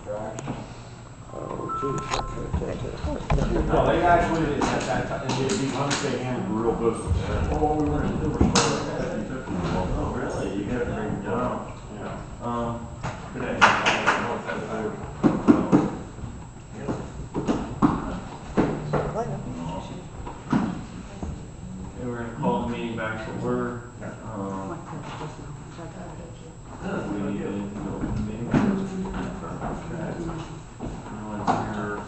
No, they actually, at that time, it becomes they handle real business. Well, we were in the Oh, really? You got to bring it down. Yeah. Today. And we're gonna call the meeting back to order. We need to open the meeting. No one's here.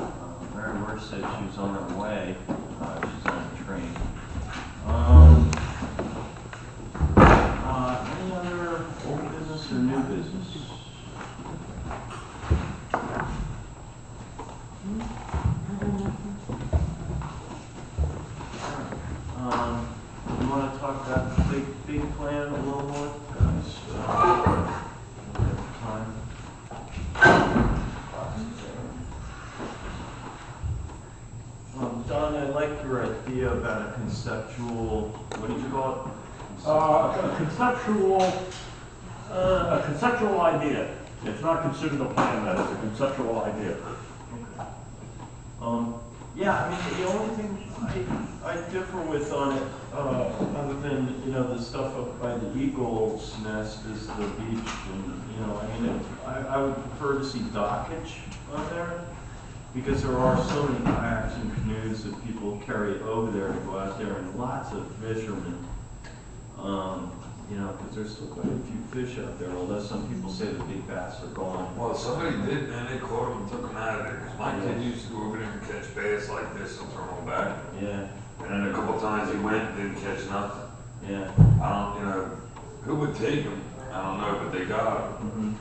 Mary Moore said she was on her way. She's on the train. Any other old business or new business? You want to talk about the big plan a little more, guys? Time. Don, I like your idea about a conceptual, what did you call A conceptual idea. It's not considered a plan, that is a conceptual idea. it? Yeah, I mean, the only thing I differ with on it, other than, you know, the stuff up by the Eagle's Nest is the beach, and, you know, I mean, I would prefer to see dockage on there, because there are so many kayaks and canoes that people carry over there to go out there, and lots of fishermen, you know, because there's still quite a few fish out there, although some people say the big bass are gone. Well, somebody did, man, they caught them and took them out of there, because my kid used to go over there and catch bass like this and throw them back. Yeah, And then a couple times he went and didn't catch nothing. yeah. I don't, you know, who would take them? I don't know, but they got them.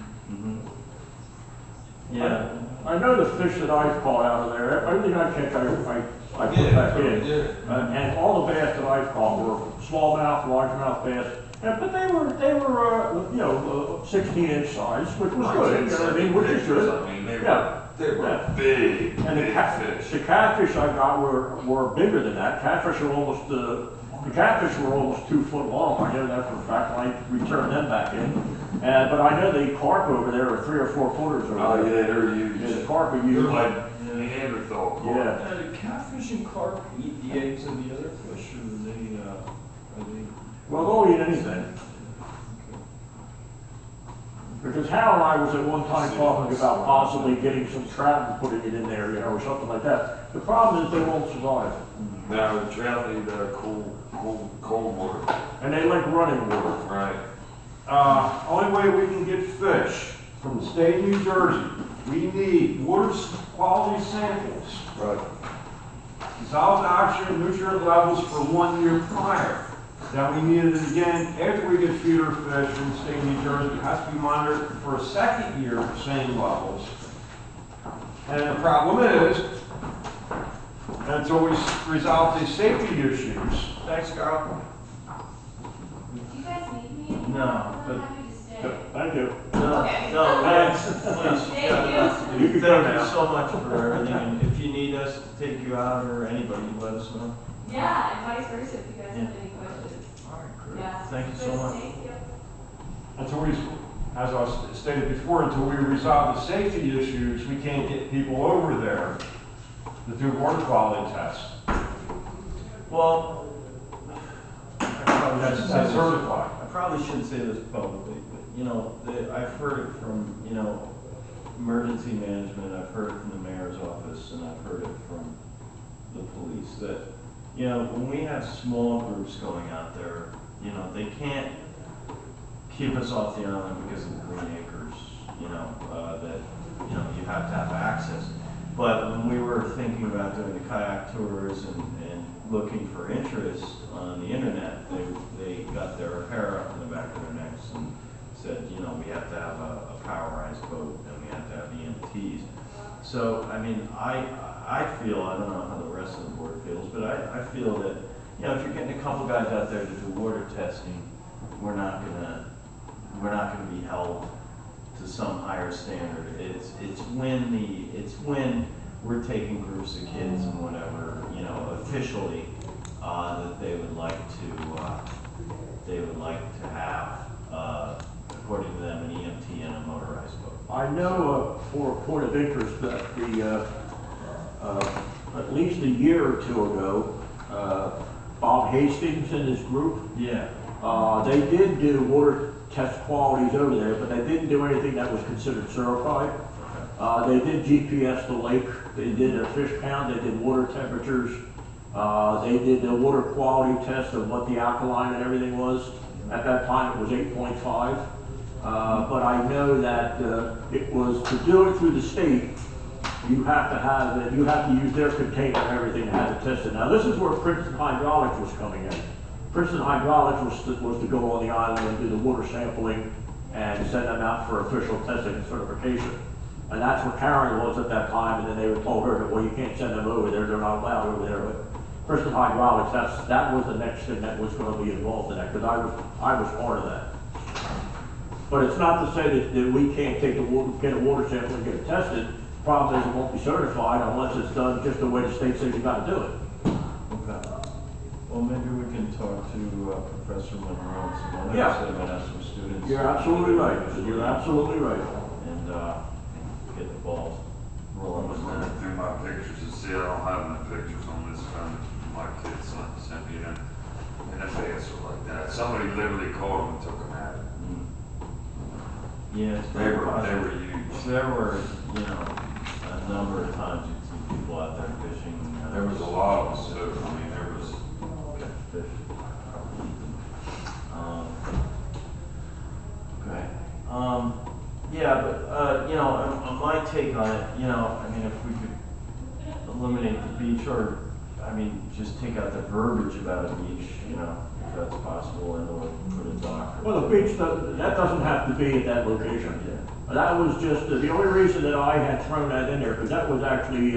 Yeah. I know the fish that I've caught out of there, everything I catch, I put back in. Yeah. And all the bass that I've caught were smallmouth, largemouth bass, but they were, you know, 16-inch size, which was good, you know what I mean, which is good. I mean, they Yeah. were big, And big fish. the catfish I got were bigger than that. Catfish are almost, the catfish were almost 2 foot long. I know that for a fact. I returned them back in. But I know the carp over there are 3 or 4 footers over Oh, there. yeah, they're huge. Yeah, the carp are They're huge. like Neanderthal carp. Yeah. Do catfish and carp eat the eggs of the other fish, or are they? Well, they'll eat anything. Because Hal and I was at one time talking about possibly getting some trout and putting it in there, you know, or something like that. The problem is they won't survive. No, the trout need cold water. And they like running water. Right. Only way we can get fish from the state of New Jersey, we need water quality samples. Right. Dissolved oxygen nutrient levels for 1 year prior. Then we need it again after we get feeder fish from the state of New Jersey. It has to be monitored for a second year at the same levels. And the problem is, until we resolve these safety issues. Thanks, Carl. Do you guys need me anymore? No, but- I'm happy to stay. Thank you. No, Okay. no, Thanks. please. Thank Yeah, you. You can go Thank you now. so much for everything, and if you need us to take you out, or anybody, let us know. Yeah, and vice versa, if you guys have any questions. All right, great. Yeah. Thank you so much. Thank you. Until we, as I stated before, until we resolve the safety issues, we can't get people over there to do water quality tests. Well, I probably That's shouldn't say this- certified. I probably shouldn't say this publicly, but, you know, I've heard it from, you know, emergency management, I've heard it from the mayor's office, and I've heard it from the police, that, you know, when we have small groups going out there, you know, they can't keep us off the island because of the Green Acres, you know, that, you know, you have to have access. But when we were thinking about doing the kayak tours and looking for interest on the internet, they got their hair up in the back of their necks and said, you know, we have to have a powerized boat and we have to have EMTs. So, I mean, I feel, I don't know how the rest of the board feels, but I feel that, you know, if you're getting a couple guys out there to do water testing, we're not gonna be held to some higher standard. It's when we're taking groups of kids and whatever, you know, officially, that they would like to have, according to them, an EMT and a motorized boat. I know for a point of interest that at least a year or two ago, Bob Hastings and his group, Yeah. they did do water test qualities over there, but they didn't do anything that was considered certified. They did GPS the lake, they did a fish count, they did water temperatures, they did a water quality test of what the alkaline and everything was. At that time, it was 8.5. But I know that it was, to do it through the state, you have to have it, you have to use their container and everything to have it tested. Now, this is where Princeton Hydraulics was coming in. Princeton Hydraulics was to go on the island and do the water sampling and send them out for official testing and certification. And that's where Karen was at that time, and then they were told her that, well, you can't send them over there, they're not allowed over there. But Princeton Hydraulics, that was the next thing that was going to be involved in that, because I was part of that. But it's not to say that we can't take get a water sample and get it tested. Problem is, it won't be certified unless it's done just the way the state says you got to do it. Okay. Well, maybe we can talk to Professor Monroe and some others. Yeah. That might have some students. You're absolutely right. You're absolutely right. And get the ball I rolling. was looking through my pictures to see, I don't have any pictures on this phone. My kids sent me them in advance or like that. Somebody literally called them and took them out. Yeah, it's They very were possible. huge. There were, you know, a number of times you'd see people out there fishing. There was a lot of them, so, I mean, there was, Fish. Okay. Yeah, but, you know, on my take on it, you know, I mean, if we could eliminate the beach or, I mean, just take out the verbiage about a beach, you know, if that's possible, and or put a dock. Well, the beach, that doesn't have to be at that location. Yeah. That was just, the only reason that I had thrown that in there, because that was actually,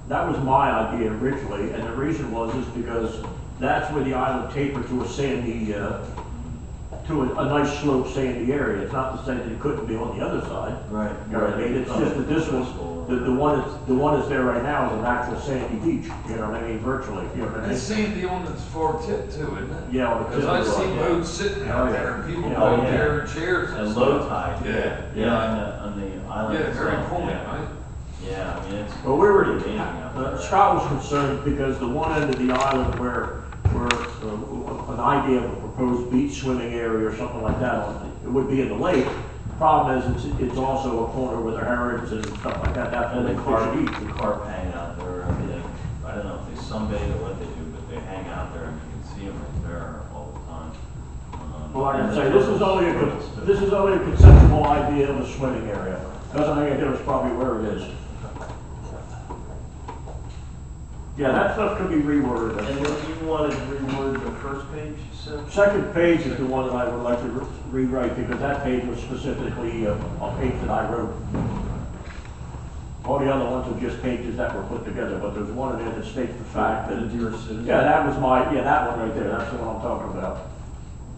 that was my idea originally, and the reason was is because that's where the island tapered to a sandy, to a nice slope sandy area. It's not to say that it couldn't be on the other side. Right. You know what I mean? It's just that this was, the one that's there right now is an actual sandy beach, you know what I mean, virtually, you know what I mean? it's sandy on its far tip too, isn't it? Yeah, on the Because tip I've of the seen road, yeah. boats sitting out there and people Yeah, go yeah. there in chairs and At stuff. low tide. Yeah, Yeah, yeah. on the island. Yeah, very itself, point, yeah. right? Yeah, I mean, it's. Well, we were, pretty amazing out there. Scott was concerned because the one end of the island where an idea of a proposed beach swimming area or something like that, it would be in the lake. Problem is, it's also a corner with the herons and stuff like that, that's where And they the fish and eat. carp hang out there, I mean, I don't know if they sunbathe or what they do, but they hang out there and you can see them right there all the time. Well, like I And say, the this is only turtles, too. this is only a conceptual idea of a swimming area. Doesn't make a difference probably where it is. Yeah, that stuff could be reworded. And then you wanted to reword the first page, you said? Second page is the one that I would like to rewrite because that page was specifically a page that I wrote. All the other ones are just pages that were put together, but there's one in there that states the fact that, Dear citizen. yeah, that was that one right there, that's the one I'm talking about.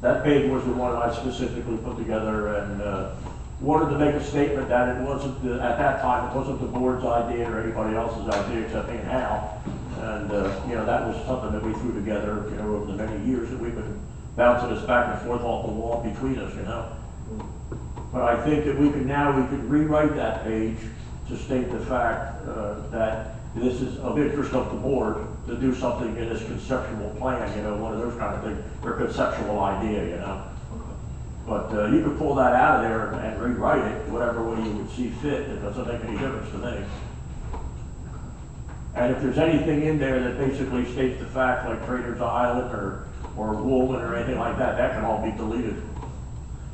That page was the one I specifically put together and wanted to make a statement that it wasn't, at that time, it wasn't the board's idea or anybody else's idea except me and Hal. And, you know, that was something that we threw together, you know, over the many years that we've been bouncing this back and forth off the wall between us, you know. But I think that we could rewrite that page to state the fact that this is of interest of the board to do something in this conceptual plan, you know, one of those kind of things, or conceptual idea, you know. But you could pull that out of there and rewrite it whatever way you would see fit. It doesn't make any difference to me. And if there's anything in there that basically states the fact, like Trader's Island or Woolman or anything like that, that can all be deleted.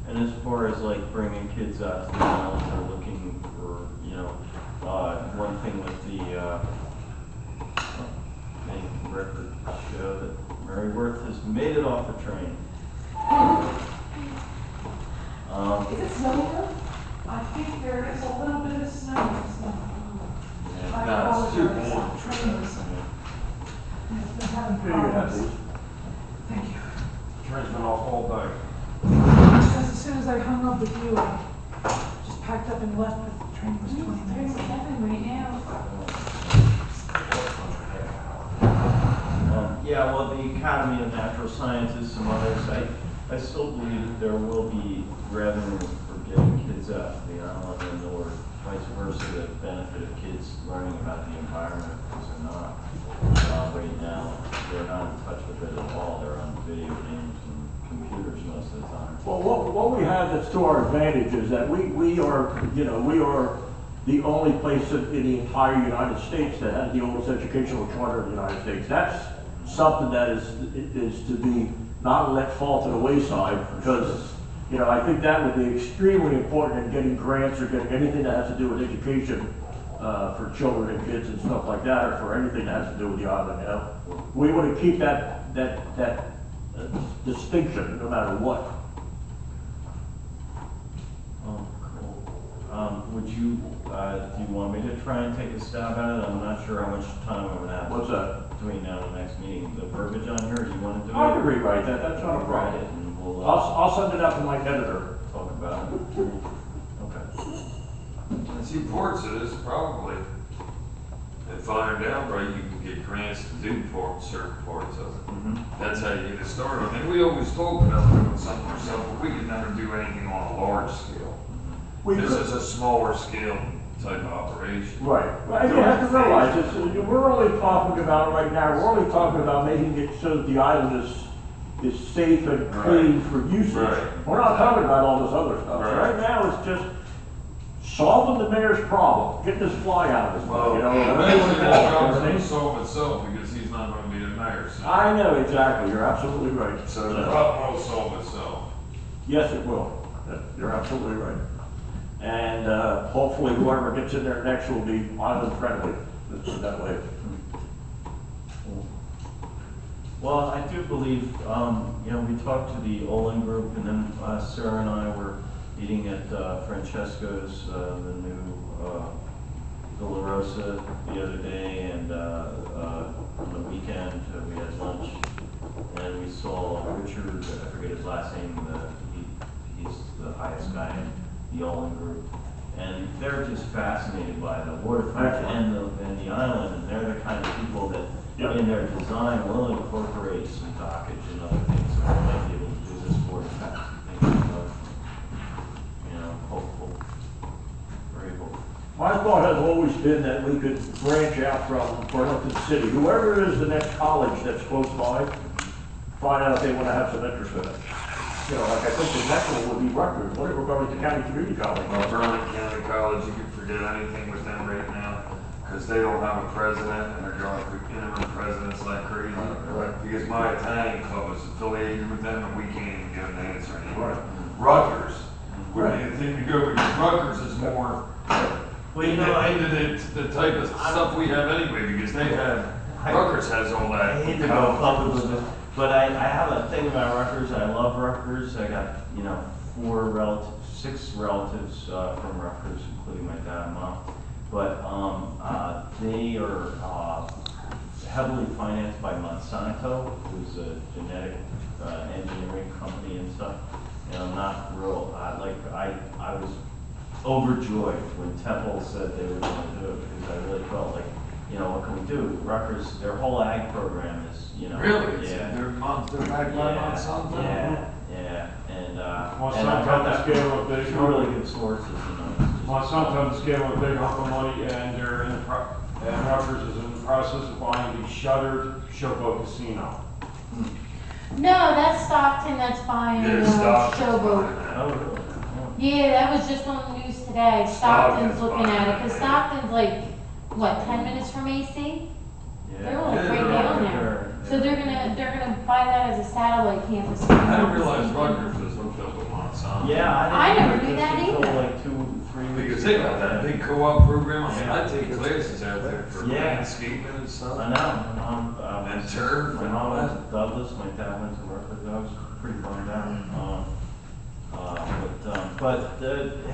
And as far as like bringing kids out to the island or looking for, you know, one thing with the, record show that Mary Worth has made it off the train. Is it snowing now? I think there is a little bit of snow. I No, it's too apologize. warm. Train was- It's been having Here you have problems. these. Thank you. Train's been off all day. Because as soon as I hung up with you, I just packed up and left, but the train was 20 There's minutes late. nothing right now. Yeah, well, the Academy of Natural Sciences, some others, I still believe that there will be revenue for getting kids out to the island, or vice versa, the benefit of kids learning about the environment, because they're not. Right now, they're not in touch with it at all. They're on video games and computers most of the time. Well, what we have that's to our advantage is that we are, you know, we are the only place in the entire United States that has the oldest educational charter of the United States. That's something that is to be not let fall to the wayside, because, you know, I think that would be extremely important in getting grants or getting anything that has to do with education for children and kids and stuff like that, or for anything that has to do with the island, you know. We want to keep that distinction no matter what. Oh, cool. Would you, do you want me to try and take a stab at it? I'm not sure how much time I'm gonna have. What's that? Between now and the next meeting, the verbiage on here, do you want to do it? I can rewrite that, that's not a Write it problem. and we'll, I'll send it out to my editor. talk about it. Okay. And see, parts of this probably, if ironed out right, you can get grants to do certain parts of it. Mm-hmm. That's how you get it started. I mean, we always talk about doing something ourselves, but we could never do anything on a large scale. We This could- is a smaller scale type of operation. Right, well, and you have to realize, we're only talking about, right now, we're only talking about making it so that the island is safe and clean for usage. Right. We're not talking about all this other stuff. Right. Right now, it's just solving the mayor's problem, getting this fly out of his mouth, Well, you know. eventually that job's everything. gonna solve itself because he's not gonna be the mayor. So- I know, exactly, you're absolutely right. So the problem will solve itself. Yes, it will. You're absolutely right. And hopefully whoever gets in there next will be island friendly, let's put it that way. Well, I do believe, you know, we talked to the Olin Group, and then Sarah and I were eating at Francesco's, the new Villa Rosa the other day, and on the weekend, we had lunch, and we saw Richard, I forget his last name, he's the highest guy in the Olin Group. And they're just fascinated by the waterfront and the island, and they're the kind of people that Yep. in their design will incorporate some dockage and other things, so we might be able to do this for tax and things, you know, hopeful, very hopeful. My thought has always been that we could branch out from Burlington City, whoever is the next college that's close by, find out if they want to have some interest in it. You know, like I think the next one would be Rutgers, what if we're going to County Community College? Well, Burlington County College, you can forget anything with them right now, because they don't have a president, and they're going through interim presidents like crazy. Because my Italian club is affiliated with them, and we can't even get an answer anymore. Right. Rutgers would be the thing to go, because Rutgers is more Well, you know, into the type of stuff we have anyway, because they have, Rutgers has all that. I hate to go public with it, but I have a thing about Rutgers. I love Rutgers. I got, you know, 6 relatives from Rutgers, including my dad and mom. But they are heavily financed by Monsanto, who's a genetic engineering company and stuff. And I'm not real, I was overjoyed when Temple said they were going to do it, because I really felt like, you know, what can we do? Rutgers, their whole ag program is, you know. Really? Yeah. They're backed by Monsanto? Yeah, and Monsanto on the scale of big. two really good sources, you know. Monsanto on the scale of big hunk of money, and they're in the and Rutgers is in the process of buying the shuttered Showboat Casino. No, that's Stockton that's buying Yeah, Stockton's Showboat. buying that. Oh, really? Yeah, that was just on the news today. Stockton's Stockton's looking at it, buying because it. Stockton's like, what, 10 minutes from AC? They're Yeah. only Yeah, right they're down right there. there. So they're gonna buy that as a satellite campus. I didn't realize Rutgers was hooked up with Monsanto. Yeah, I didn't never hear knew this that until either. like 2-3 weeks Because they got ago. that big co-op program, I mean, I take classes out there for Yeah. landscaping and stuff. I know, my mom, And turf my and mom all went that. to Douglas, my dad went to Merkley, I was pretty bummed out.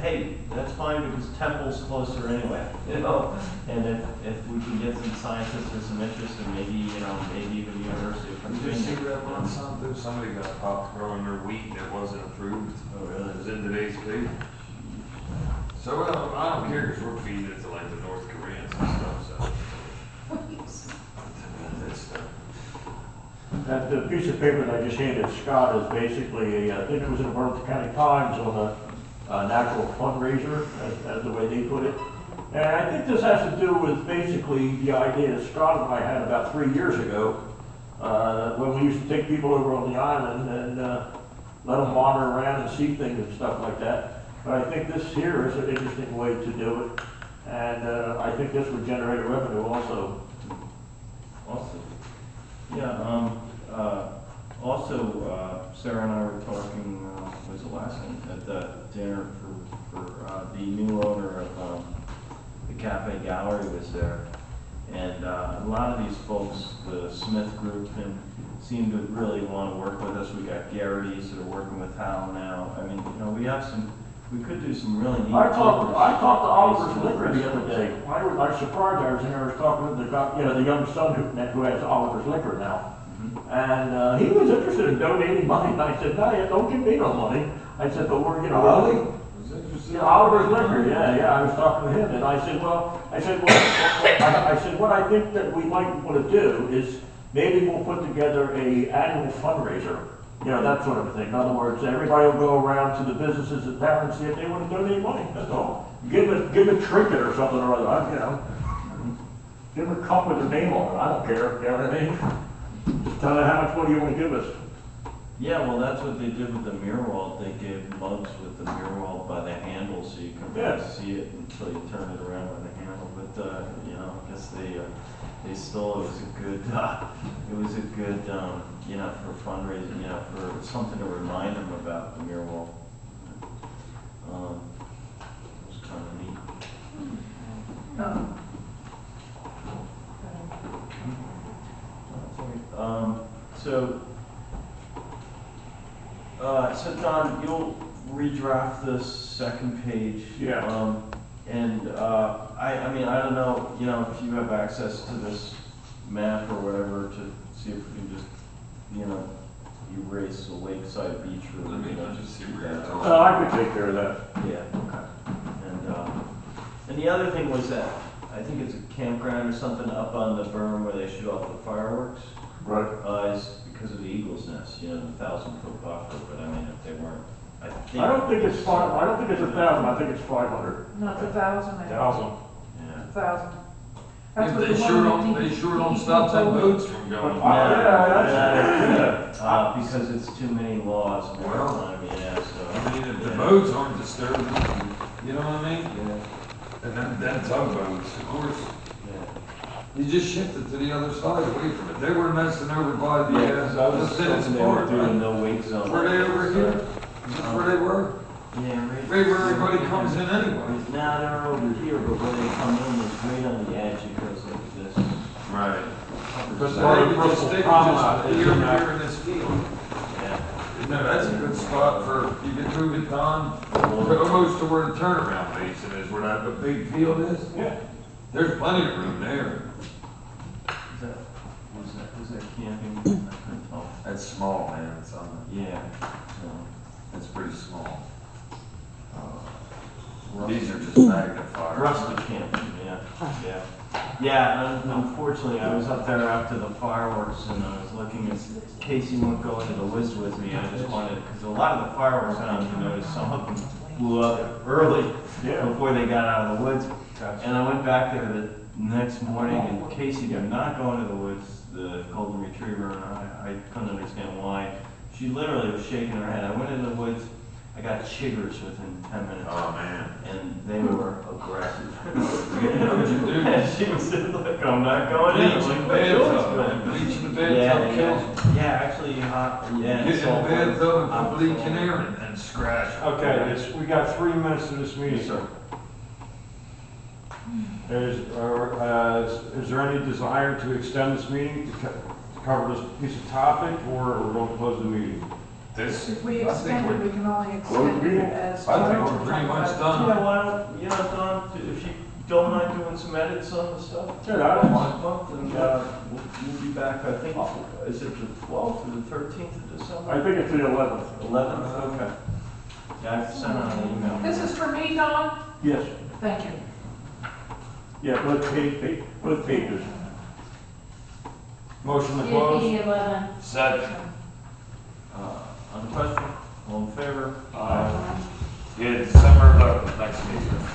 Hey, that's fine because Temple's closer anyway, you know? And if we can get some scientists with some interest and maybe, you know, maybe even the University of Did you see Virginia. that Monsanto, somebody got caught growing their wheat that wasn't approved? Oh, really? It was in today's paper. So, I don't care, because we're feeding it to like the North Koreans and stuff, so. That's, That the piece of paper that I just handed Scott is basically, I think it was in the Burlington County Times on natural fundraiser, as the way they put it. And I think this has to do with basically the idea that Scott and I had about 3 years ago, when we used to take people over on the island and let them wander around and see things and stuff like that. But I think this here is an interesting way to do it, and I think this would generate a revenue also. Awesome. Yeah, also, Sarah and I were talking, was it last night, at the dinner for the new owner of the Cafe Gallery was there. And a lot of these folks, the Smith Group, seem to really want to work with us. We got Garrity's that are working with Hal now. I mean, you know, we could do some really neat. I talked to Oliver's Liquor the other day. I was surprised. I was in there, I was talking to the young son who has Oliver's Liquor now. And he was interested in donating money. And I said, no, yeah, don't give me no money. I said, but we're, yeah, Oliver's Liquor, yeah, I was talking to him, and I said, what I think that we might want to do is maybe we'll put together a annual fundraiser, that sort of a thing. In other words, everybody will go around to the businesses in town and see if they want to donate money, that's all. Give a trinket or something or other, give them a cup with their name on it, I don't care, you know what I mean? Just tell them how much money you want to give us. Yeah, well, that's what they did with the mural. They gave mugs with the mural by the handle, so you can really see it until you turn it around by the handle. But I guess they still, it was a good, for fundraising, for something to remind them about the mural. It was kind of neat. So Don, you'll redraft this second page. Yeah. I mean, I don't know, if you have access to this map or whatever to see if we can just, erase the Lakeside Beach Road. Let me just see where you're that. going. I could take care of that. Yeah, okay. And the other thing was that, I think it's a campground or something up on the berm where they shoot off the fireworks. Right. Is because of the Eagle's Nest, the 1,000-foot buffer, but I mean, if they weren't, I think. I don't think it's 1,000, I think it's 500. No, it's 1,000. 1,000. Yeah. 1,000. That's what They the sure one don't, with they sure don't stop them boats from going. Because it's too many laws. Well, Yeah, so. I mean, if the boats aren't disturbing, you know what I mean? Yeah, And then tugboats, of course, yeah. you just shift it to the other side, away from it. They were messing over by the, Yeah, 'cause I was tennis thinking they were court, doing right? no wake zone. Were they over here? Is this where they were? Yeah, Right where everybody comes in anyway. Now they're over here, but when they come in, it's right on the edge, it goes like this. Right. Because So part they of could Bristol just, they could Promenade just, is here, in that. here in this field. Yeah. No, that's a good spot for, you can move it on, almost to where the turnaround basin is, where that, the big field is. Yeah. There's plenty of room there. Is that camping? I couldn't tell. That's small, man, it's on, Yeah. it's pretty small. No. These are just magnifiers. Rustic camping, yeah. Yeah, unfortunately, I was up there after the fireworks and I was looking at, Casey wouldn't go into the woods with me, I just wanted, because a lot of the fireworks, I don't know if you noticed, some of them blew up early before they got out of the woods. And I went back there the next morning and Casey did not go into the woods, the golden retriever, and I couldn't understand why. She literally was shaking her head. I went into the woods, I got chiggers within 10 minutes. Oh, man. And they were aggressive. What'd you do? And she was just like, I'm not going in. Bleach I'm in like, the "What are you bathtub, doing?" man. Bleach in the bathtub kills. Yeah, actually, yeah. Get in the salt water. bathtub and put bleach in there and scratch. Okay, we got 3 minutes to this meeting. Yes, sir. Is there any desire to extend this meeting to cover this piece of topic, or we're going to close the meeting? This, If we I think extend it, we're, we can only extend it as. I think we're pretty much done. Yeah, why don't, Don, if you don't mind doing some edits on the stuff? Yeah, I don't mind. Next month, and we'll be back, I think, is it the 12th or the 13th of December? I think it's the 11th. 11th, okay. Yeah, I sent out an email. This is for me, Don? Yes. Thank you. Yeah, both pages. Motion to close? CFP 11. second. On the question, all in favor? Yeah, December 11th, next meeting.